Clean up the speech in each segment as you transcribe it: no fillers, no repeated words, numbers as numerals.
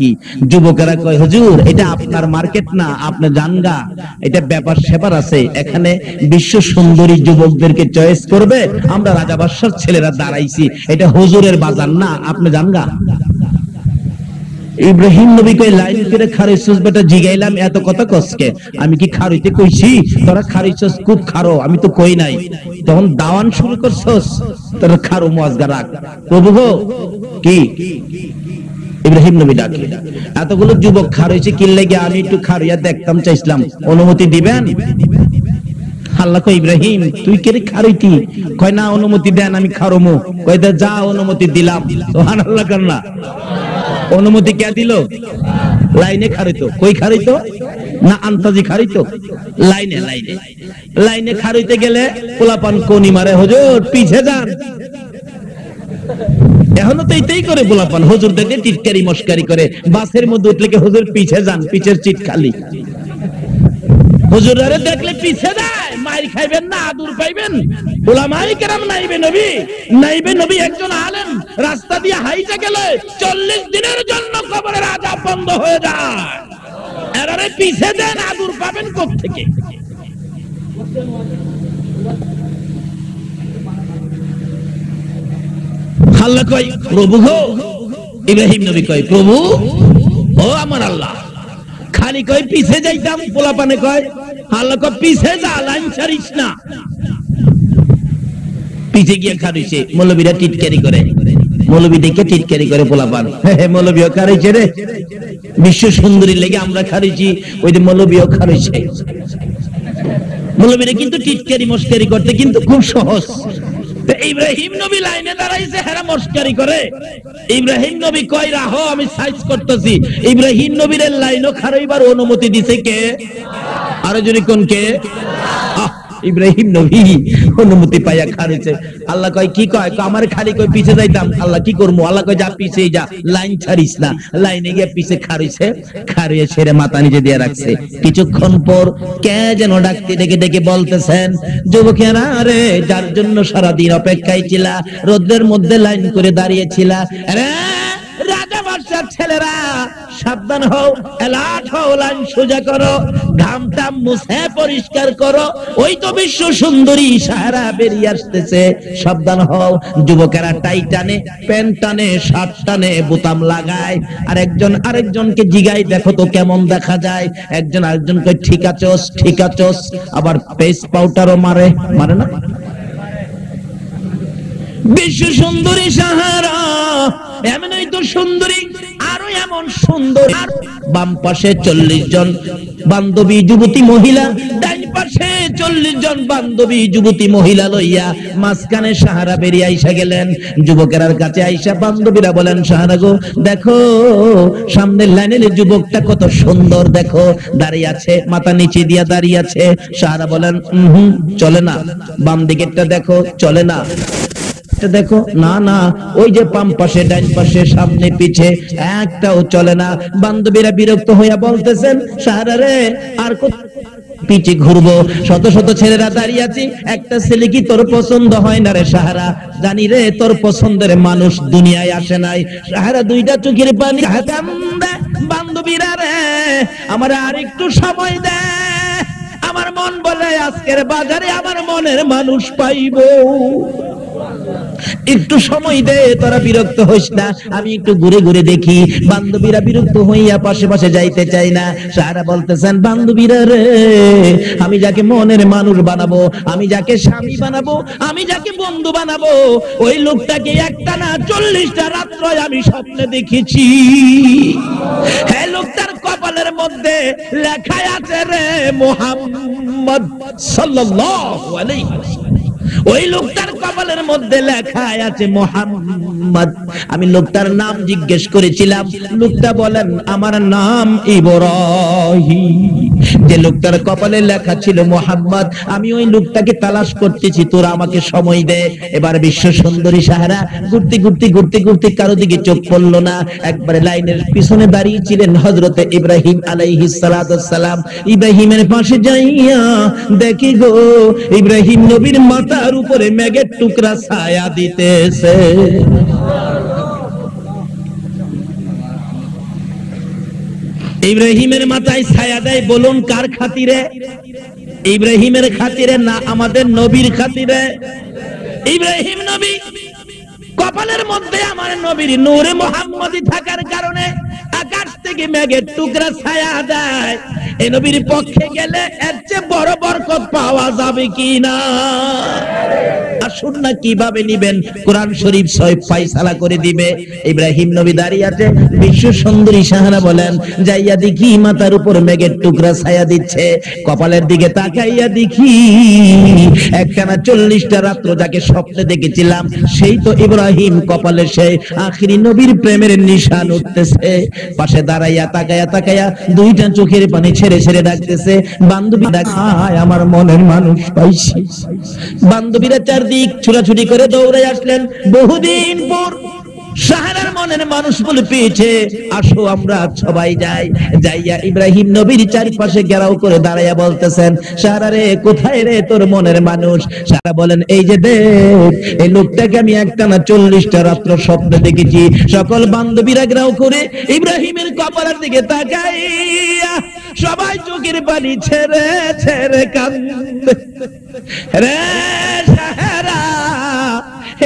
কি যুবকেরা কয় হুজুর এটা আপনার মার্কেট না, আপনি জানগা, এটা ব্যাপার সেবার আছে, এখানে বিশ্ব সুন্দরী যুবকদেরকে চয়েস করবে, আমরা রাজা বাদশার ছেলেরা দাঁড়াইছি, এটা হুজুরের বাজার না, আপনি জানগা। ইব্রাহিম নবী কই লাইন করে খারিছস বেটা, জিগাইলাম এত কথা কসকে, আমি কি খারিতে কইছি তোরা খারিছস খুব খারো, আমি তো কই নাই, তখন দাওয়ান শুরু করছস, তোরা খারো মুয়াজগা রাখ প্রভু গো। কি ইব্রাহিম নবী ডাকে, এতগুলো যুবক খার হয়েছে কি লেগে, আমি একটু খারিয়া দেখতাম চাইছিলাম, অনুমতি দিবেন? আল্লাহ কয় ইব্রাহিম তুই কে রে খারইতি? কয় না অনুমতি দেন আমি খারমু। কয় দে যা, অনুমতি দিলাম। সুবহানাল্লাহ কান্না, অনুমতি কে দিল? লাইনে খারিতো, কই খারিতো না আন্তাজি খারিতো, লাইনে লাইনে লাইনে খারিতে গেলে পোলাপান কোনি মারে, হুজুর পিছে যান। এখনো তো এইটাই করে পোলাপান, হুজুর দেখে টিটকারি মস্কারি করে, বাসের মধ্যে উঠলে কি হুজুর পিছে যান, পিছের চিট খালি। হুজুরে দেখলে পিছে যায়, মাইর খাইবেন না আদর পাইবেন। উলামায়ে কেরাম নাইবে নবী, নাইবে নবী একজন আলেম রাস্তা দিয়ে হাইটে গেলে 40 দিনের জন্য কবরের আযাব বন্ধ হয়ে যায়। এরারে পিছে দেন, আদর পাবেন কোত্থেকে? আল্লাহ কয় প্রভু গো, ইব্রাহিম নবী কয় প্রভু ও আমার আল্লাহ, খালি কয় পিছে যাইতাম, পোলাপানে কয় আল্লাহ কয় পিছে যা, লাইন ছাড়িস না। পিছে গিয়ে খারিছে, মৌলবীরা টিটকারি করে, মৌলবী দেখে টিটকারি করে পোলাপান, মৌলবীও খারিছে রে, বিশ্ব সুন্দরী লেগে আমরা খারিছি, ওই যে মৌলবীও খারিছে। মৌলবীরা কিন্তু টিটকারি মস্কারি করতে কিন্তু খুব সহজ। ইব্রাহিম নবী লাইনে দাঁড়াইছে, হেরা মস্কারি করে। ইব্রাহিম নবী কয় রাহো আমি সাইজ করতেছি, ইব্রাহিম নবীর লাইনও খারাইবার অনুমতি দিছে কে? আরো যদি কোন কে? ইব্রাহিম নবী অনুমতি পাইয়া খারিছে। আল্লাহ কয় কি কয়? আমার খালি কয় পিছে যাইতাম। আল্লাহ কি করবো? আল্লাহ কয় যা পিছে যা, লাইন ছাড়িস না। লাইনে গিয়ে পিছে খারিছে, খারিয়ে ছেড়ে মাথা নিচে দিয়ে রাখছে। কিছুক্ষণ পর কে যেন ডাকতে ডেকে ডেকে বলতেছেন, যুবকেরা রে, যার জন্য সারাদিন অপেক্ষায় ছিলা, রোদ্রের মধ্যে লাইন করে দাঁড়িয়েছিলা, রে রাজা বাদশার ছেলেরা সাবধান হও, অ্যালার্ট হও, লাইন সোজা করো, ঘামটা মুছে পরিষ্কার করো, ওই তো বিশ্ব সুন্দরী সাহারা বেরিয়ে আসতেছে, সাবধান হও। যুবকেরা টাই টানে, প্যান্ট টানে, শার্ট টানে, বোতাম লাগায়, আর একজন আরেকজনকে জিগাই দেখো তো কেমন দেখা যায়। একজন আরেকজনকে ঠিক আছোস, ঠিক আছোস, আবার পেস্ট পাউডারও মারে, মারে না? বিশ্ব সুন্দরী সাহারা এমনই তো সুন্দরী, আরো এমন সুন্দর। বাম পাশে 40 জন বান্ধবী যুবতী মহিলা, ডান পাশে 40 জন বান্ধবী যুবতী মহিলা লইয়া মাঝখানে সাহারা বেরিয়ে আইসা গেলেন। যুবকেরার কাছে আইসা বান্ধবীরা বলেন, সাহারা গো দেখো সামনের লাইনের যুবকটা কত সুন্দর, দেখো দাঁড়িয়ে আছে, মাথা নিচে দিয়া দাঁড়িয়ে আছে। সাহারা বলেন চলে না। বাম দিকেরটা দেখো, চলে না। দেখো না না, ওই যে বাম পাশে, ডান পাশে, সামনে পিছে একটাও চলে না। বান্ধবীরা বিরক্ত হইয়া বলতেছেন, সাহারা রে আর পিছে ঘুরবো, শত শত ছেলেরা দাঁড়িয়ে আছি, একটা ছেলে কি তোর পছন্দ হয় না রে সাহারা? জানি রে তোর পছন্দের মানুষ দুনিয়ায় আসে নাই। সাহারা দুইটা চোখের পানি, বান্ধবীরা রে আমার আর একটু সময় দে, আমার মন বলে আজকের বাজারে আমার মনের মানুষ পাইবো, একটু সময় দে, তোরা বিরক্ত হইস না, আমি একটু ঘুরে ঘুরে দেখি। বান্ধবীরা বিরক্ত হইয়া পাশে পাশে যাইতে চাই না। সাহারা বলতেছেন, বান্ধবীরা রে আমি যাকে মনের মানুষ বানাবো, আমি যাকে স্বামী বানাবো, আমি যাকে বন্ধু বানাবো, ওই লোকটাকে একটা না 40টা রাত্র আমি স্বপ্নে দেখেছি। হ্যাঁ, লোকটার কপালের মধ্যে লেখা আছে রে মুহাম্মদ সাল্লাল্লাহু আলাইহি ওয়াসাল্লাম, ওই লোকটার কপালের মধ্যে লেখা আছে মুহাম্মদ। আমি লোকটার নাম জিজ্ঞেস করেছিলাম, লোকটা বলেন আমার নাম ইব্রাহিম। যে লোকটার কপালে লেখা ছিল মুহাম্মদ, আমি ওই লোকটাকে তালাশ করতেছি, তোরা আমাকে সময় দে। এবার বিশ্ব সুন্দরী সাহারা ঘুরতে ঘুরতে ঘুরতে ঘুরতে কারো দিকে চোখ পড়লো না, একবারে লাইনের পিছনে দাঁড়িয়ে ছিলেন হযরতে ইব্রাহিম আলাইহিস সালাতু সালাম। ইব্রাহিমের পাশে যাইয়া দেখি গো, ইব্রাহিম নবীর মাথার উপরে মেঘের টুকরা ছায়া দিতেছে। ইব্রাহিমের মাথায় ছায়া দেয়, বলুন কার খাতিরে? ইব্রাহিমের খাতিরে না আমাদের নবীর খাতিরে? ইব্রাহিম নবী কপালের মধ্যে আমার নবীর নূরে মুহাম্মদী থাকার কারণে আকাশ থেকে মেঘের টুকরা ছায়া দেয়। এই নবীর পক্ষে গেলে এর চেয়ে বড় বরকত পাওয়া যাবে কিনা? আসুন না, কিভাবে নিবেন কোরআন শরীফ সব ফয়সালা করে দিবে। ইব্রাহিম নবী দাঁড়িয়ে আছে, বিশ্ব সুন্দরী সাহারা বলেন, যাইয়া দেখি মাথার উপর মেঘের টুকরা ছায়া দিচ্ছে, কপালের দিকে তাকাইয়া দেখি একখানা 40টা রাত্র যাকে স্বপ্নে দেখেছিলাম সেই তো ইব্রাহিম, কপালে সেই আখিরি নবীর প্রেমের নিশান উঠতেছে। পাশে দাঁড়াইয়া তাকাইয়া তাকাইয়া দুইটা চোখের পানি ছেড়ে ছেড়ে ডাকতেছে, বান্ধবী ডাকায় আমার মনের মানুষ পাইছি। বান্ধবীরা চারদিক ছুটাছুটি করে দৌড়ে আসলেন। বহুদিন পর সাহারার মনের মানুষ বলে পেয়েছে, আসো আমরা সবাই যাই। যাইয়া ইব্রাহিম নবীর চারপাশে ঘেরাও করে দাঁড়াইয়া বলতেছেন, সাহারা রে, কোথায় রে তোর মনের মানুষ? সাহারা বলেন, এই যে দেখ, এই লোকটাকে আমি একটানা 40টা রাত্র স্বপ্নে দেখেছি। সকল বান্ধবীরা ঘেরাও করে ইব্রাহিমের কপালের দিকে তাকাইয়া সবাই চোখের পানি ছেড়ে ছেড়ে কান্দে। রে সাহারা,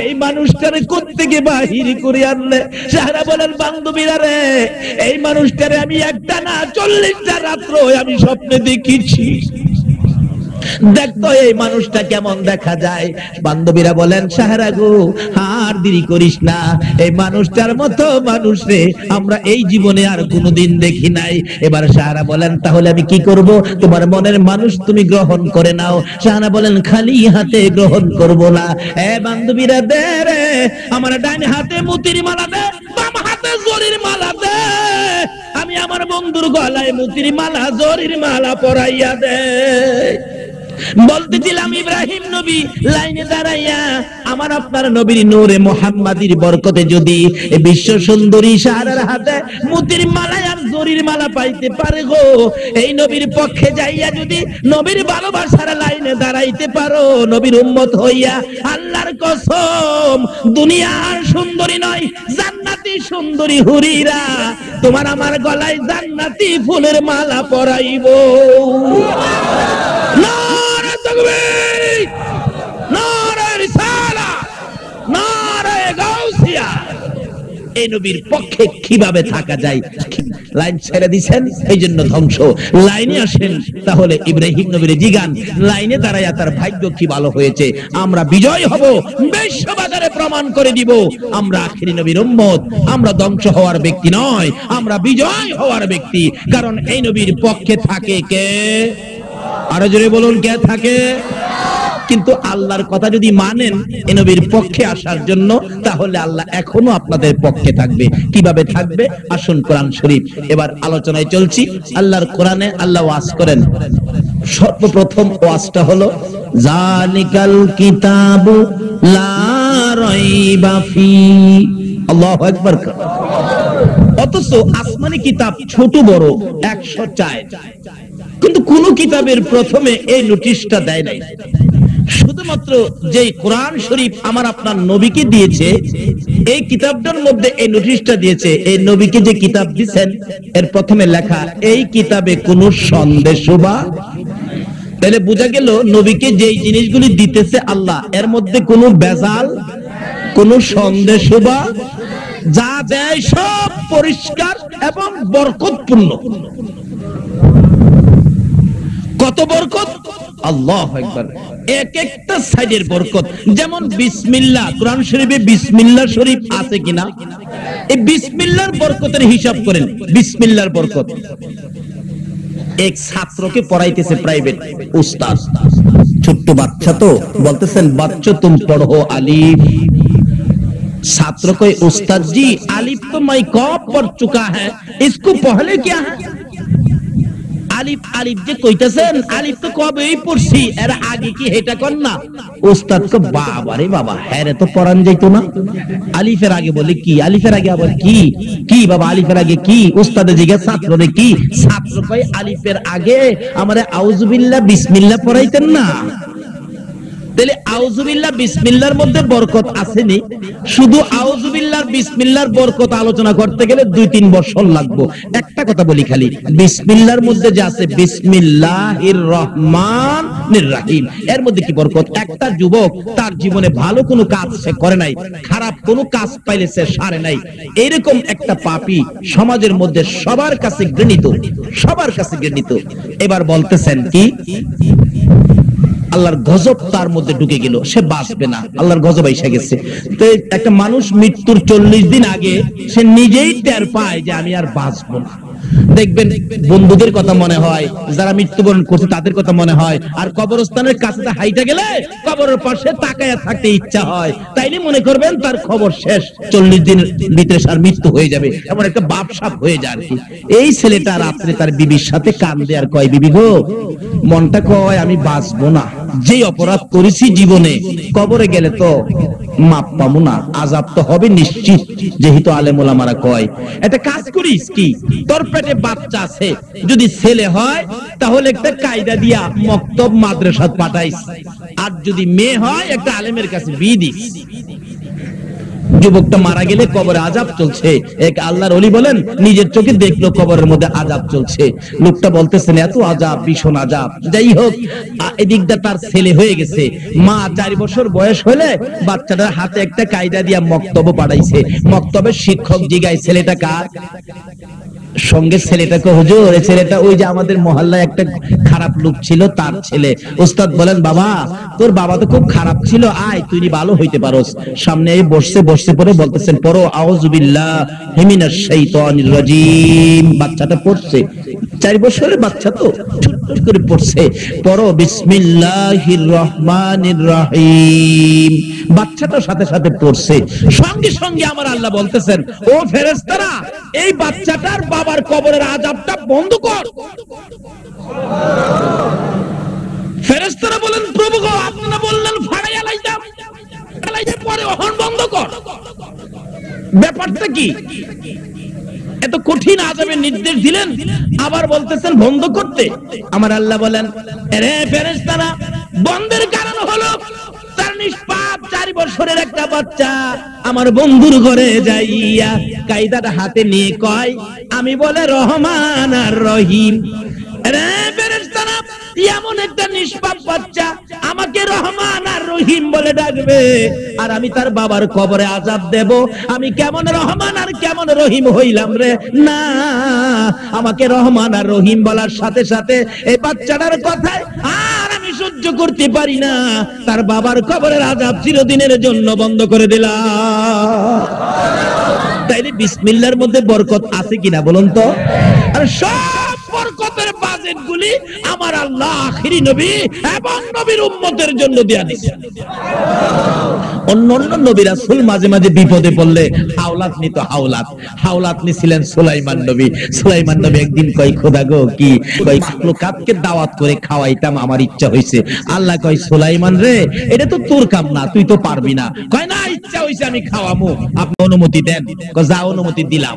এই মানুষটারে কোত্থেকে বাহির করে আনলে? সাহারা বলেন, বান্ধবীরা রে, এই মানুষটারে আমি একটানা 40টা রাত্র আমি স্বপ্নে দেখেছি। দেখতো এই মানুষটা কেমন দেখা যায়। বান্ধবীরা বলেন, সাহারা গো, আর দেরি করিস না, এই মানুষটার মতো মানুষ রে আমরা এই জীবনে আর কোনোদিন দেখি নাই। এবার সাহারা বলেন, তাহলে আমি কি করব? তোমার মনের মানুষ তুমি গ্রহণ করে নাও। সাহারা বলেন, খালি হাতে গ্রহণ করব না। বান্ধবীরা দে রে, আমার ডান হাতে মুতির মালা দে, বাম হাতে জরির মালা দে, আমি আমার বন্ধুর গলায় মুতির মালা জরির মালা পরাইয়া দে। বলতেছিলাম, ইব্রাহিম নবী লাইনে দাঁড়াইয়া আমার আপনার নবীর নূরে মুহাম্মাদির বরকতে যদি বিশ্ব সুন্দরী সাহারার হাতে মুতির মালা আর জরির মালা পাইতে পারে গো, এই নবীর পক্ষে যাইয়া যদি নবীর ভালোবাসার লাইনে দাঁড়াইতে পারো, নবীর উম্মত হইয়া, আল্লাহর কসম, দুনিয়ার সুন্দরী নয়, জান্নাতি সুন্দরী হুরিরা তোমার আমার গলায় জান্নাতি ফুলের মালা পরাইব। এই নবীর পক্ষে কিভাবে থাকা যায়? লাইন ছেড়ে দিছেন, এই জন্য ধ্বংস। লাইনে আসেন, তাহলে ইব্রাহিম নবীর জিগান, লাইনে দাঁড়ায়া তার ভাগ্য কি ভালো হয়েছে। আমরা বিজয় হব, বিশ্ববাজারে প্রমাণ করে দিব আমরা আখিরি নবীর উম্মত, আমরা ধ্বংস হওয়ার ব্যক্তি নয়, আমরা বিজয় হওয়ার ব্যক্তি। কারণ এই নবীর পক্ষে থাকে কে? আরো জোরে বলুন, কে থাকে? কিন্তু আল্লাহর কথা যদি মানেন এই নবীর পক্ষে আসার জন্য, তাহলে আল্লাহ এখনো আপনাদের পক্ষে থাকবে। কিভাবে থাকবে? আসুন কোরআন শরীফ এবার আলোচনায় চলছি। আল্লাহর কোরআনে আল্লাহ ওয়াজ করেন। সর্বপ্রথম ওয়াজটা হলো, জালিকাল কিতাবু লা রাইবা ফি। আল্লাহু আকবার। অথচ আসমানি কিতাব ছোট বড় 104, কিন্তু কোন কিতাবের প্রথমে এই নোটিশটা দেয় নাই। শুধুমাত্র যে কোরআন শরীফ আমার আপনার নবীকে দিয়েছে, এই কিতাবটার মধ্যে এই নোটিশটা দিয়েছে। এই নবীকে যে কিতাব দিয়েছেন এর প্রথমে লেখা, এই কিতাবে কোনো সন্দেশ বা, তাহলে বোঝা গেল নবীকে যেই জিনিসগুলি দিতেছে আল্লাহ, এর মধ্যে কোনো বেজাল, কোনো সন্দেশ বা, যা দেয় সব পরিষ্কার এবং বরকতপূর্ণ। কত বরকত! আল্লাহু আকবার। এক একটা সাইডের বরকত। যেমন বিসমিল্লাহ, কোরআন শরীফে বিসমিল্লাহ শরীফ আছে কিনা? এই বিসমিল্লাহর বরকতের হিসাব করেন। বিসমিল্লাহর বরকত, এক ছাত্রকে পড়াইতেছে প্রাইভেট উস্তাদ, ছোট্ট বাচ্চা তো, বলতেছেন, বাচ্চা तुम पढ़ो আলিফ। ছাত্র কয়, উস্তাদ জি আলিফ তো मैं कब पढ़ चुका है, इसको पहले क्या है? আলিফ আলিফ যে কইতাছেন, আলিফ তো কবেই পড়ছি, এর আগে কি এটা কোন না? উস্তাদ কো, বাবা রে বাবা, হ্যাঁ রে, তো পড়ান যাইতো না? আলিফের আগে বলে কি? আলিফের আগে আবার কি? কি বাবা, আলিফের আগে কি? উস্তাদে জিজ্ঞাসা ছাত্র রে কি? ছাত্র কয়, আলিফের আগে আমারে আউযুবিল্লাহ বিসমিল্লাহ পড়াইতেন না? তাহলে আউযুবিল্লাহ বিসমিল্লাহর মধ্যে বরকত আসেনি। শুধু আউযুবিল্লাহ বিসমিল্লাহর বরকত আলোচনা করতে গেলে 2-3 বছর লাগবে। একটা কথা বলি খালি, বিসমিল্লাহর মধ্যে যে আছে বিসমিল্লাহির রহমানির রহিম, এর মধ্যে কি বরকত? একটা যুবক তার জীবনে ভালো কোনো কাজ সে করে নাই, খারাপ কোনো কাজ পাইলে সে সারে নাই, এরকম একটা পাপী সমাজের মধ্যে সবার কাছে ঘৃণিত, সবার কাছে ঘৃণিত। এবার বলতেছেন কি আল্লাহর গজব তার মধ্যে ঢুকে গেল, সে বাঁচবে না, আল্লাহর গজব এসে গেছে। তো একটা মানুষ মৃত্যুর 40 দিন আগে সে নিজেই টের পায় যে আমি আর বাঁচবো না। দেখবেন বন্ধুদের কথা মনে হয়, যারা মৃত্যুবরণ করছে তাদের কথা মনে হয়, আর কবরস্থানের কাছে হাইটা গেলে কবরের পাশে তাকায়া থাকতে ইচ্ছা হয়, তাইলে মনে করবেন তার খবর শেষ, 40 দিনের ভিতরে তার মৃত্যু হয়ে যাবে, এমন একটা বাপসাপ হয়ে যায় আর কি। এই ছেলেটা রাত্রে তার বিবির সাথে কান্দে আর কয়, বিবি গো, মনটা কয় আমি বাঁচবো না, যে অপরাধ করেছি জীবনে, কবরে গেলে তো মাপ পাবো না, আযাব তো হবে নিশ্চিত। যেহেতু আলেম ওলামারা কয় একটা কাজ করিস, কি তোর পেটে বাচ্চা আছে, যদি ছেলে হয় তাহলে একটা কায়দা দিয়া মক্তব মাদ্রাসাত পাঠাইস, আর যদি মেয়ে হয় একটা আলেমের কাছে বিয়ে দিস। যুবকটা মারা গেলে কবরে আযাব চলছে, এক আল্লাহর ওলি বলেন নিজের চোখে দেখলো কবরের মধ্যে আযাব চলছে। লোকটা বলতেছেন এত আযাব, ভীষণ আযাব। যাই হোক, এদিকটা তার ছেলে হয়ে গেছে, মা 4 বছর বয়স হলে বাচ্চাটার হাতে একটা কায়দা দিয়া মক্তব পাঠাইছে। মক্তবের শিক্ষক জিগায় ছেলেটা কার? সঙ্গে ছেলেটাকে, হুজুর এই ছেলেটা ওই যে আমাদের মহল্লায় একটা খারাপ লোক ছিল তার ছেলে। উস্তাদ বলেন, বাবা তোর বাবা তো খুব খারাপ ছিল, আয় তুই ভালো হইতে পারোস। সামনে এই বসে পড়ে বলতেছেন, পড়ো আউযুবিল্লাহি মিনাশ শাইতানির রাজিম। বাচ্চাটা পড়ছে, 4 বছরের বাচ্চা তো ছোট করে পড়ছে, পড়ো বিসমিল্লাহির রহমানির রহিম। বাচ্চাটার সাথে সাথে পড়ছে, সঙ্গে সঙ্গে আমার আল্লাহ বলতেছেন, ও ফেরেশতারা এই বাচ্চাটার বাবার কবরের আযাবটা বন্ধ কর। ফেরেশতারা বলেন, প্রভু গো আপনারা বললেন ফাড়াইয়া লাইতাম, পরে ওহন বন্ধ কর। ব্যাপারটা কি? এত কঠিন আযাবের নির্দেশ দিলেন, আবার বলতেছেন বন্ধ করতে। আমার আল্লাহ বলেন, আরে ফেরেশতারা বন্ধের কারণ হলো তার নিষ্পাপ 4 বছরের একটা বাচ্চা আমার বন্ধুর ঘরে যাইয়া কায়দাটা হাতে নিয়ে কয়, আমি বলে রহমান আর রহিম। আরে ফেরেশতারা এমন একটা নিষ্পাপ বাচ্চা আমাকে রহমান আর রহিম বলে ডাকবে, আর আমি তার বাবার কবরে আযাব দেব, আমি কেমন রহমান আর কেমন রহিম হইলাম রে? না, আমাকে রহমান আর রহিম বলার সাথে সাথে এই বাচ্চাটার কথায় আর আমি সহ্য করতে পারি না, তার বাবার কবরের আযাব চিরদিনের জন্য বন্ধ করে দিলাম। তাইলে বিসমিল্লাহর মধ্যে বরকত আছে কিনা বলুন তো? আর সব বরকতের বাজেটগুলি আমার আল্লাহ আখিরি নবী এবং নবীর উম্মতের জন্য দেয়া দিয়েছেন। অন্যান্য নবী রাসূল মাঝে মাঝে বিপদে পড়লে হাওলাত নিত, হাওলাত নিছিলেন সুলাইমান নবী। সুলাইমান নবী একদিন কয়, খোদা গো, কি কয়, লোককে দাওয়াত করে খাওয়াইতাম, আমার ইচ্ছা হইছে। আল্লাহ কয়, সুলাইমান রে, এটা তো তোর কাম না, তুই তো পারবি না। কয়, না, ইচ্ছা হইছে আমি খাওয়ামু, আপনি অনুমতি দেন। কয়, যা, অনুমতি দিলাম।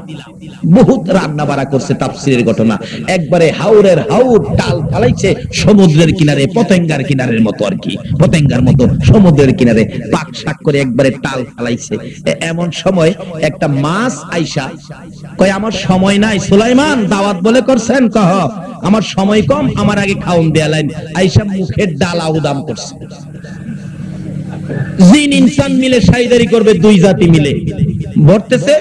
বহুত রান্না বাড়া করছে, তাফসীরের ঘটনা। একবারে হাওরের হাওর টাল ফালাইছে সমুদ্রের কিনারে, পতেঙ্গার কিনারের মতো আর কি, পতেঙ্গার মতো সমুদ্রের কিনারে পাক শাক করে একবারে টাল ফালাইছে। এমন সময় একটা মাছ আইসা কয়, আমার সময় নাই সুলাইমান, দাওয়াত বলে করছেন, কহ আমার সময় কম, আমার আগে খাওন দেয়া লাইন। আইসা মুখের ডাল আউদাম করছে। জিন ইনসান মিলে শাইদারি করবে, 2 জাতি মিলে ভরতেছে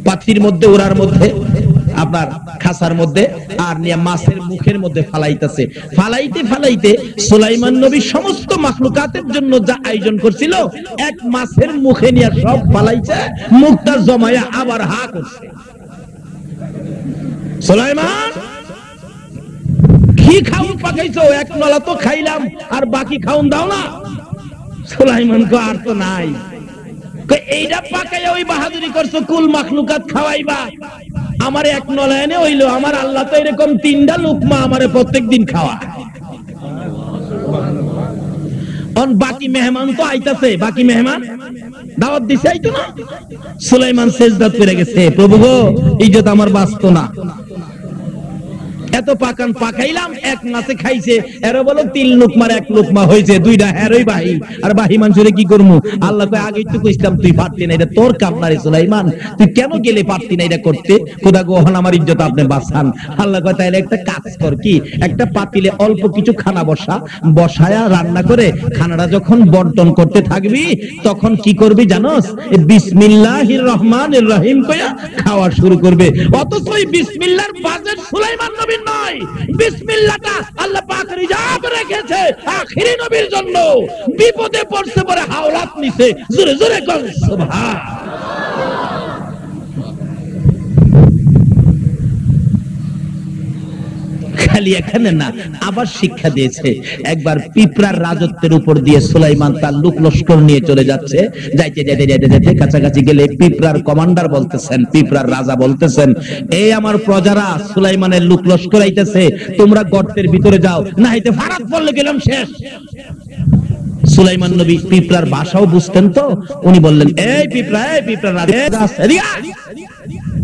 পাথির মধ্যে, ওরার মধ্যে, আপনার খাসার মধ্যে, আর নিয়ে মাছের মুখের মধ্যে ফালাইতেছে। ফালাইতে ফালাইতে সুলাইমান নবী সমস্ত মাখলুকাতের জন্য যা আয়োজন করছিল এক মাছের মুখে নিয়ে সব ফালাইছে, মুখটা জমায়া আবার হা করছে। সুলাইমান, কি খাউন পাকাইছো? এক নলা তো খাইলাম, আর বাকি খাউন দাও না। সুলাইমান কো, আর তো নাই। এইটা পাকাইয়া ওই বাহাদুরি করছো, কুল মাখলুকাত খাওয়াইবা, আমার এক নলায়নে হইলো, আমার আল্লাহ তো এরকম 3টা লুকমা আমারে প্রত্যেকদিন খাওয়া। বাকি মেহমান তো আইতাছে, বাকি মেহমান দাওয়াত দিছে, আইতো না। সুলাইমান সেজদা করে গেছে, প্রভু গো, ইজ্জত আমার বাঁচতো না। এত পাকান পাকাইলাম, এক মাসে খাইছে, এর বলো 3 লুকমার 1 লুকমা হয়েছে, 2টা হেরই বাহি, আর বাহি মানুষের কি করবো? আল্লাহ কয় আগেই তো কইছিলাম তুই পারতি না, এটা তোর কাম না রে সুলাইমান, তুই কেন গেলে পারতি না এটা করতে? খোদা গো হন আমার ইজ্জত আপনি বাঁচান। আল্লাহ কয় তাইলে একটা কাজ কর, কি একটা পাতিলে অল্প কিছু খানা বসায়া রান্না করে খানাটা যখন বন্টন করতে থাকবি তখন কি করবি জানোস? বিসমিল্লাহির রহমানির রহিম কইয়া খাওয়া শুরু করবে। অথচ এই বিসমিল্লাহর বাজেট সুলাইমান নবীর নয়, বিসমিল্লাহটা আল্লাহ পাক রিজার্ভ রেখেছে আখিরি নবীর জন্য। বিপদে পড়ছে পরে হাওলাত নিছে, জোরে জোরে কর সুবহান। খালি এখানে না, আবার শিক্ষা দিয়েছে। একবার পিঁপড়ার রাজত্বের উপর দিয়ে সুলাইমান তার লোক লস্কর নিয়ে চলে যাচ্ছে, যাইতে যাইতে যাইতে যাইতে কাছাকাছি গেলে পিঁপড়ার কমান্ডার বলতেছেন, পিঁপড়ার রাজা বলতেছেন, এই আমার প্রজারা সুলাইমানের লোক লস্কর আইতেছে, তোমরা গর্তের ভিতরে যাও, না হইতে ফারাত পড়লে গেলাম শেষ। সুলাইমান নবী পিঁপড়ার ভাষাও বুঝতেন তো, উনি বললেন, এই পিঁপড়া রাজা,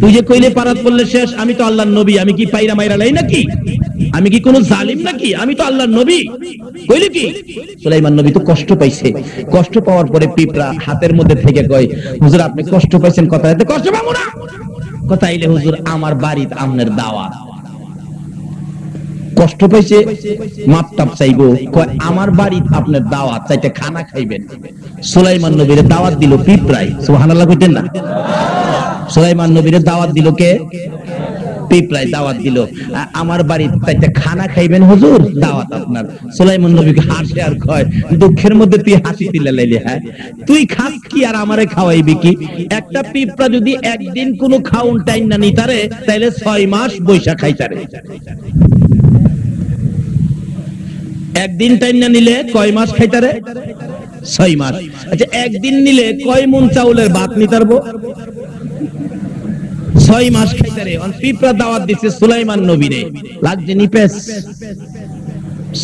তুই যে কইলে পারাত বললে শেষ, আমি তো আল্লাহর নবী, আমি কি পাইরা মাইরা লাই নাকি? আমি কি কোনো জালিম নাকি? আমি তো আল্লাহর নবী। কইলি কি? সুলাইমান নবী তো কষ্ট পাইছে। কষ্ট পাওয়ার পরে পিঁপড়া হাতের মধ্যে থেকে কয়, হুজুর আপনি কষ্ট পাইছেন, কথা এতে কষ্ট পাবো না। কথা আইলে হুজুর আমার বাড়িতে আপনার দাওয়াত। কষ্ট পাইছে, মাপ টাপ চাইবো, কয় আমার বাড়িতে আপনার দাওয়াত, চাইতে খানা খাইবেন। সুলাইমান নবীর দাওয়াত দিল পিঁপড়াই, সুবহানাল্লাহ কইতেন না? সুলাইমান নবীর দাওয়াত দিল কে? পিঁপড়াই দাওয়াত দিল, আমার বাড়িতে চাইতে খানা খাইবেন হুজুর, দাওয়াত আপনার। সুলাইমান নবীকে হাসে আর কয়, দুঃখের মধ্যে তুই হাসি দিলে লাইলি, হ্যাঁ তুই খাস কি আর আমারে খাওয়াইবি কি? একটা পিঁপড়া যদি একদিন কোনো খাউন টাইম না নিতারে, তাইলে 6 মাস বৈশা খাইতারে। একদিন টাইম না নিলে কয় মাস খাইতারে? 6 মাস। আচ্ছা একদিন নিলে কয় মন চাউলের ভাত নিতারবো? 6 মাস খাইতারে। পিঁপড়া দাওয়াত দিচ্ছে সুলাইমান নবীরে, লাগছে নিপেস।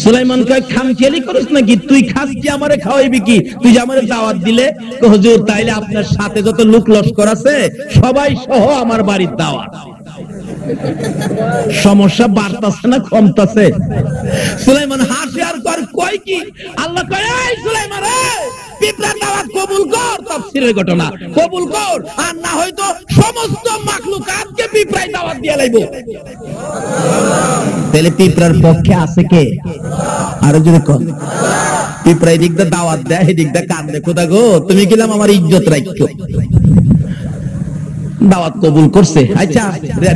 সুলাইমান কয় খামখেয়ালি করিস নাকি, তুই খাস কি আমারে খাওয়াইবি কি? তুই যে আমারে দাওয়াত দিলে। হুজুর তাইলে আপনার সাথে যত লোক লস্কর আছে সবাই সহ আমার বাড়ির দাওয়াত। সমস্যা বাড়তাছে না কমতাছে? সুলাইমান হাসে আর কয় কি? আল্লাহ কয়, এই সুলাইমান রে, পিঁপড়ার দাওয়াত কবুল কর, তাফসীরের ঘটনা কবুল কর, আর না হয়তো সমস্ত মাখলুকাতকে পিঁপড়ায় দাওয়াত দিয়ে লাইব। তাহলে পিঁপড়ার পক্ষে আছে কে? আরো যদি কম পিঁপড়ায় দিক দা দাওয়াত দেয়, এদিক দা কান্দে, খোদা গো তুমি গেলাম আমার ইজ্জত রাখছো। দাওয়াত কবুল করছে, আচ্ছা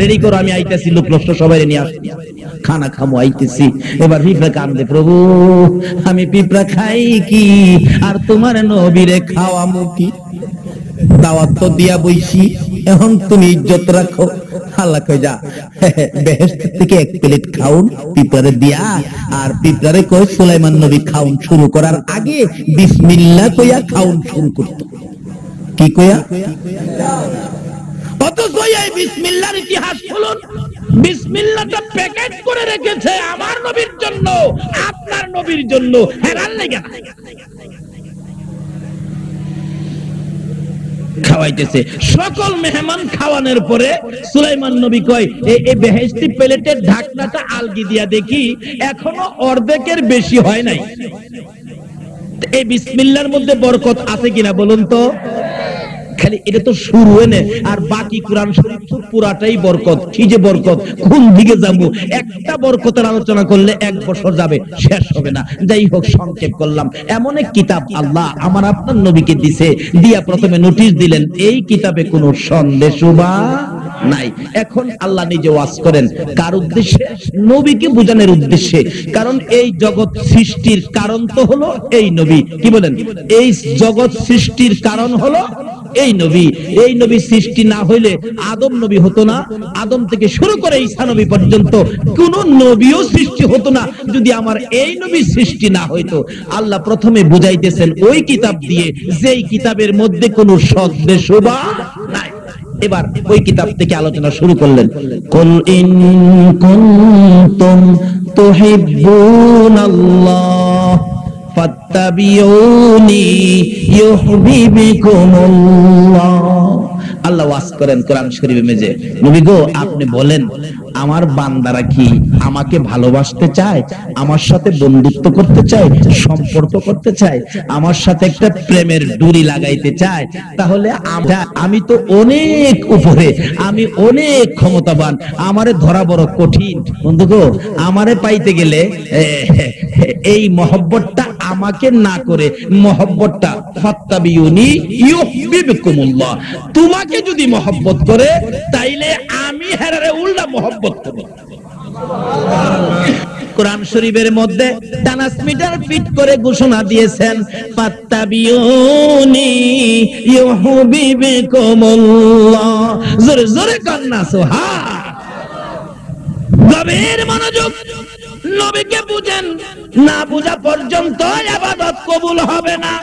রেডি করো, আমি আইতেছি, লোক লস্কর সবাই নিয়ে আসছি, খানা খামো, আইতেছি। এবার পিঁপড়া কান্দে, প্রভু আমি পিঁপড়া খাই কি আর তোমার নবীরে খাওয়ামু কি? দাওয়াত তো দিয়া বইছি, এখন তুমি ইজ্জত রাখো। আল্লাহ কই যা বেহেশত থেকে 1 প্লেট খাউন পিঁপড়ারে দিয়া, আর পিঁপড়ারে কই সুলাইমান নবী খাউন শুরু করার আগে বিসমিল্লাহ কইয়া খাউন শুরু করত। কি কইয়া? অথচ এই বিসমিল্লাহর ইতিহাস শুনুন, বিসমিল্লাহটা প্যাকেট করে রেখেছে আমার নবীর জন্য, আপনার নবীর জন্য, হেরান লাগে না। খাওয়াইতেছে, সকল মেহমান খাওয়ানোর পরে সুলাইমান নবী কয়, এই বেহেশতি প্লেটের ঢাকনাটা আলগি দিয়া দেখি, এখনো অর্ধেকের বেশি হয় নাই। এই বিসমিল্লাহর মধ্যে বরকত আছে কিনা বলুন তো? খালি এটা তো শুরু এনে, আর বাকি কোরআন শরীফ তো পুরাটাই বরকত। কি যে বরকত, কোন দিকে যাবো? একটা বরকতের আলোচনা করলে 1 বছর যাবে, শেষ হবে না। যাই হোক, সংক্ষেপ করলাম। এমন এক কিতাব আল্লাহ আমার আপনার নবীকে দিছে, দিয়া প্রথমে নোটিশ দিলেন, এই কিতাবে কোনো সন্দেশ বা নাই। এখন আল্লাহ নিজে ওয়াজ করেন কার উদ্দেশ্যে? নবীকে বোঝানোর উদ্দেশ্যে। কারণ এই জগৎ সৃষ্টির কারণ তো হলো এই নবী। কি বলেন? এই জগৎ সৃষ্টির কারণ হলো এই নবী। এই নবী সৃষ্টি না হইলে আদম নবী হতো না, আদম থেকে শুরু করে ঈসা নবী পর্যন্ত কোন নবীও সৃষ্টি হতো না যদি আমার এই নবী সৃষ্টি না হইতো। আল্লাহ প্রথমে বুঝাইতেছেন ওই কিতাব দিয়ে, যেই কিতাবের মধ্যে কোনো সন্দেশ বা নাই। এবার ওই কিতাব থেকে আলোচনা শুরু করলেন। কুল ইন কুনতুম তুহিব্বুনাল্লাহ ফাত্তাবিউনি ইউহিব্বুকুমুল্লাহ। আল্লাহ ওয়াজ করেন কোরআন শরীফে মেজে, নবী গো আপনি বলেন আমার বান্দারা কি আমাকে ভালোবাসতে চায়, আমার সাথে বন্ধুত্ব করতে চায়, সম্পর্ক করতে চায়, আমার সাথে একটা প্রেমের ডুরি লাগাইতে চায়, তাহলে আমি তো অনেক উপরে, আমি অনেক ক্ষমতাবান, আমারে ধরা বড় কঠিন। বন্ধুগো, আমারে পাইতে গেলে এই মহব্বতটা আমাকে না করে মহব্বতটা ফাত্তাবিউনি ইউহিব্বুকুমুল্লাহ, তোমাকে যদি মহব্বত করে তাইলে আমি হেরারে উল্টা মহব্বত করব। কোরআন শরীফের মধ্যে ট্রান্সমিটার ফিট করে ঘোষণা দিয়েছেন, ফাত্তাবিউনি ইউহিব্বুকুমুল্লাহ। জোরে জোরে কান্না সুবহান। গভীর মনোযোগ, নবীকে বুঝেন, না বুঝা পর্যন্ত ইবাদত কবুল হবে না।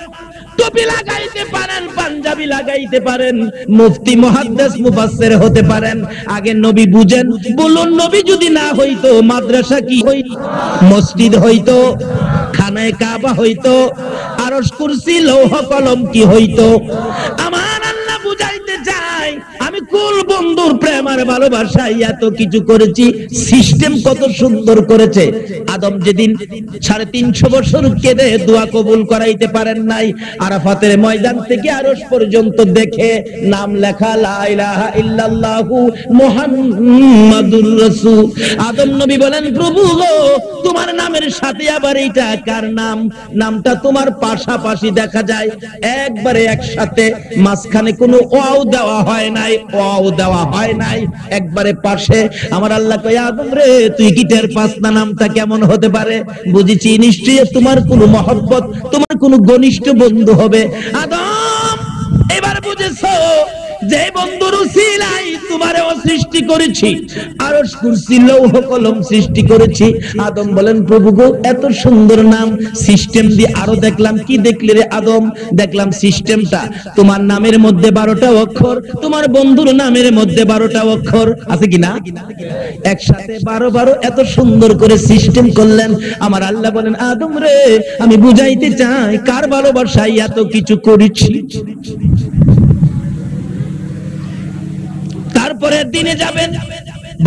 টুপি লাগাইতে পারেন, পাঞ্জাবি লাগাইতে পারেন, মুফতি মুহাদ্দিস মুফাসসির হতে পারেন, আগে নবী বুঝেন। বলুন, নবী যদি না হইতো মাদ্রাসা কি হইতো, মসজিদ হইতো, খানায়ে কাবা হইতো, আরশ কুরসি লৌহ কলম কি হইতো? আমার আল্লাহ বুঝাইতে চাই, আমি কুল বন্ধুর প্রেম আর ভালোবাসায় এত কিছু করেছি। সিস্টেম কত সুন্দর করেছে। আদম যেদিন 350 বছর কেঁদে দোয়া কবুল করাইতে পারেন নাই, আরাফাতের ময়দান থেকে আরশ পর্যন্ত দেখে নাম লেখা লা ইলাহা ইল্লাল্লাহু মুহাম্মাদুর রাসূল। আদম নবী বলেন, প্রভু গো, তোমার নামের সাথে আবার এইটা কার নাম? নামটা তোমার পাশাপাশি দেখা যায়, একবারে একসাথে, মাঝখানে কোনো ওয়াও দেওয়া হয় নাই, ওয়াও দেওয়া হয় নাই, একবারে পাশে। আমার আল্লাহ কয়, আদম রে, তুই কি টের পাস না নামটা কেমন হতে পারে? বুঝেছি, নিশ্চয়ই তোমার কোনো মহব্বত, তোমার কোনো ঘনিষ্ঠ বন্ধু হবে। আদম, এবার বুঝেছো যে বন্ধুর উসিলায় তোমারও সৃষ্টি করেছি, আরশ কুরসি লৌহ কলম সৃষ্টি করেছি। আদম বলেন, প্রভু গো, এত সুন্দর নাম, সিস্টেম দিয়ে আরো দেখলাম। কি দেখলি রে আদম? দেখলাম সিস্টেমটা, তোমার নামের মধ্যে 12টা অক্ষর, তোমার বন্ধুর নামের মধ্যে 12টা অক্ষর আছে কিনা? একসাথে 12 এত সুন্দর করে সিস্টেম করলেন। আমার আল্লাহ বলেন, আদম রে, আমি বুঝাইতে চাই কার ভালোবাসায় এত কিছু করেছি। তারপরে দিনে যাবেন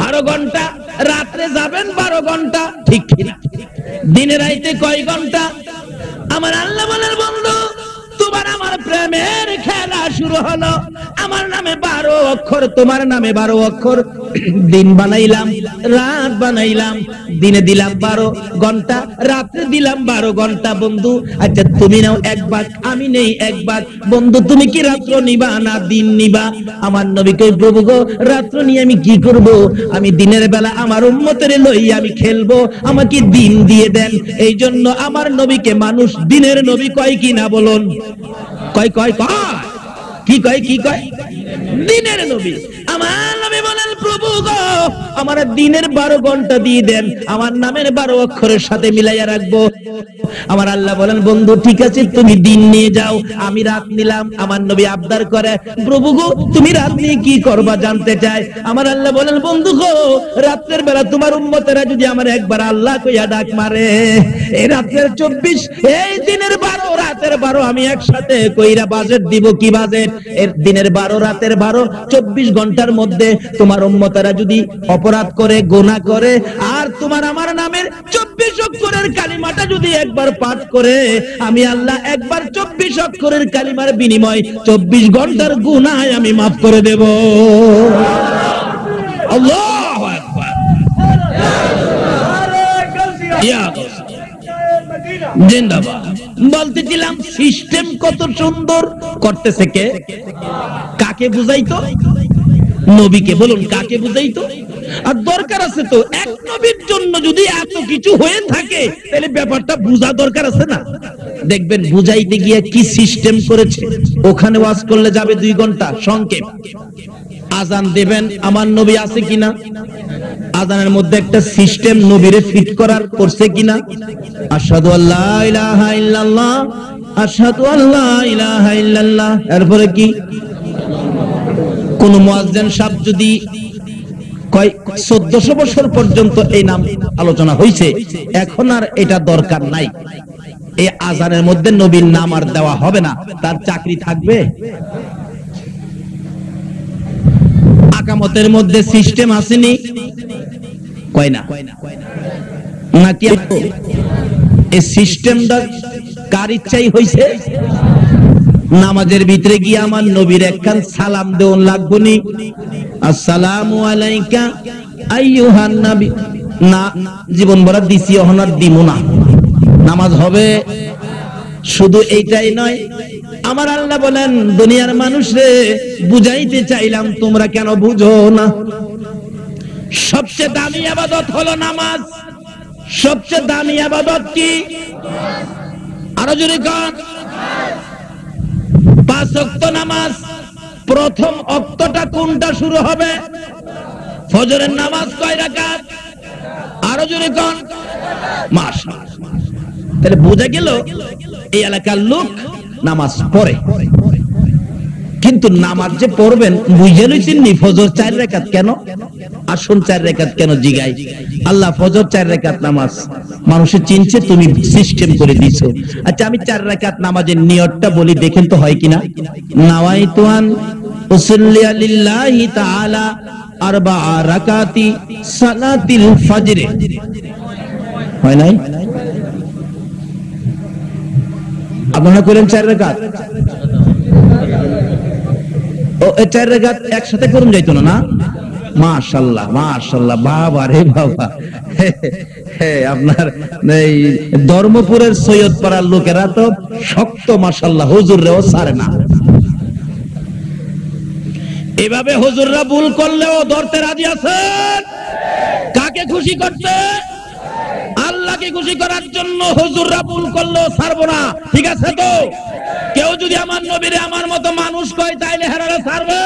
12 ঘন্টা, রাত্রে যাবেন 12 ঘন্টা, ঠিক ঠিক। দিনে রাইতে কয় ঘন্টা? আমার আল্লাহ বলেন, বন্ধু, তোমার আমার প্রেমের খেলা শুরু হলো। আমার নামে 12 অক্ষর, তোমার নামে 12 অক্ষর। দিন বানাইলাম, রাত বানাইলাম, দিনে দিলাম 12 ঘন্টা, রাত্রে দিলাম 12 ঘন্টা। বন্ধু, আচ্ছা তুমি নাও 1 ভাগ, আমি নেই 1 ভাগ। বন্ধু, তুমি কি রাত্র নিবা না দিন নিবা? আমার নবী কই, প্রভু গো, রাত্র নিয়ে আমি কি করব? আমি দিনের বেলা আমার উম্মতের লইয়া আমি খেলবো, আমাকে দিন দিয়ে দেন। এই জন্য আমার নবীকে মানুষ দিনের নবী কয় কি না বলুন? কয় কয় কয় কি কয়? কি কয়? দিনের নবী। আমার নবী বলেন, প্রভু গো, আমার দিনের 12 ঘন্টা দিয়ে দেন, আমার নামের 12 অক্ষরের সাথে মিলাইয়া রাখবো। আমার আল্লাহ বলেন, বন্ধু ঠিক আছে, তুমি দিন নিয়ে যাও, আমি রাত নিলাম। আমার নবী আবদার করে, প্রভু গো, তুমি রাত নিয়ে কি করবা জানতে চায়। আমার আল্লাহ বলেন, বন্ধু গো, রাতের বেলা তোমার উম্মতেরা যদি আমার একবার আল্লাহ কইয়া ডাক মারে, এই রাতের 24, এই দিনের 12 রাতের 12 আমি একসাথে কইরা বাজেট দিব। কি বাজেট? এর দিনের 12 রাতের 12, 24 ঘন্টার মধ্যে তোমার উম্মতেরা যদি অপরাধ করে, গুনাহ করে, আর তোমার আমার নামের 24 অক্ষরের কালিমাটা যদি একবার পাঠ করে, আমি আল্লাহ একবার 24 অক্ষরের কালিমার বিনিময় 24 ঘন্টার গুনাহ আমি মাফ করে দেব। আল্লাহু আকবার। জিন্দাবাদ। বলতেছিলাম সিস্টেম কত সুন্দর করতেছে কে? কাকে বুঝাইতো? নবীকে। বলুন, কাকে বুঝাইতো? আর দরকার আছে তো, এক নবীর জন্য যদি এত কিছু হয়ে থাকে, তাহলে ব্যাপারটা বুঝা দরকার আছে না? দেখবেন বুঝাইতে গিয়ে কি সিস্টেম করেছে। ওখানে ওয়াজ করলে যাবে 2 ঘন্টা সংক্ষেপ। আজান দেবেন, আমার নবী আছে কিনা? আজানের মধ্যে একটা সিস্টেম নবীরে ফিট করার করছে কিনা? আশহাদু আল্লা ইলাহা ইল্লাল্লাহ, আশহাদু আল্লা ইলাহা ইল্লাল্লাহ। এরপরে কি? কোন মুয়াজ্জিন সাহেব যদি কয় 1400 বছর পর্যন্ত এই নাম আলোচনা হয়েছে, এখন আর এটা দরকার নাই, এই আজানের মধ্যে নবীর নাম আর দেওয়া হবে না, তার চাকরি থাকবে? আকামতের মধ্যে সিস্টেম আসেনি? কয় না নাকি এই সিস্টেমটা কার ইচ্ছাই হইছে? নামাজের ভিতরে গিয়ে আমার নবীর একখান সালাম দেওয়ান লাগবনি, আসসালামু আলাইকা আইয়ুহান নবী, না জীবন ভরা দিছি অহনার দিমু না, নামাজ হবে। শুধু এইটাই নয়, আমার আল্লাহ বলেন দুনিয়ার মানুষরে বুঝাইতে চাইলাম তোমরা কেন বুঝো না। সবচেয়ে দামি ইবাদত হলো নামাজ। সবচেয়ে দামি ইবাদত কি? আরো জোরে কোন? 5 ওয়াক্ত নামাজ। প্রথম ওয়াক্তটা কোনটা শুরু হবে? ফজরের নামাজ কয় রাকাত? আরো জোরে কোন? মাশাআল্লাহ। তাহলে বোঝা গেল এই এলাকার লোক নামাজ পড়ে, কিন্তু নামাজ যে পড়বেন বুঝে লইছেন নি ফজর 4 রাকাত কেন? আসুন 4 রাকাত কেন জিগাই। আল্লাহ ফজর 4 রাকাত নামাজ মানুষে চিনছে, তুমি সিস্টেম করে দিছো। আচ্ছা আমি 4 রাকাত নামাজের নিয়তটা বলি, দেখেন তো হয় কিনা। নাওয়াইতু আন উসাল্লি লিল্লাহি তাআলা 4 রাকাতি সালাতিল ফজর। হয় নাই? আপনারা করেন 4 রাকাত? ও 4 রাকাত একসাথে করুন যাইতো না? মাশাআল্লাহ মাশাআল্লাহ, বাবা রে বাবা। আপনার এই ধর্মপুরের সৈয়দ পাড়ার লোকেরা তো শক্ত মাশাআল্লাহ, হুজুররাও ছাড়ে না। এভাবে হুজুররা ভুল করলেও ধরতে রাজি আছেন। কাকে খুশি করতে? আল্লাহকে খুশি করার জন্য। হুজুররা ভুল করলেও ছাড়বো না, ঠিক আছে তো? কেউ যদি আমার নবীরে আমার মতো মানুষ কয় তাইলে হেরারে ছাড়বে?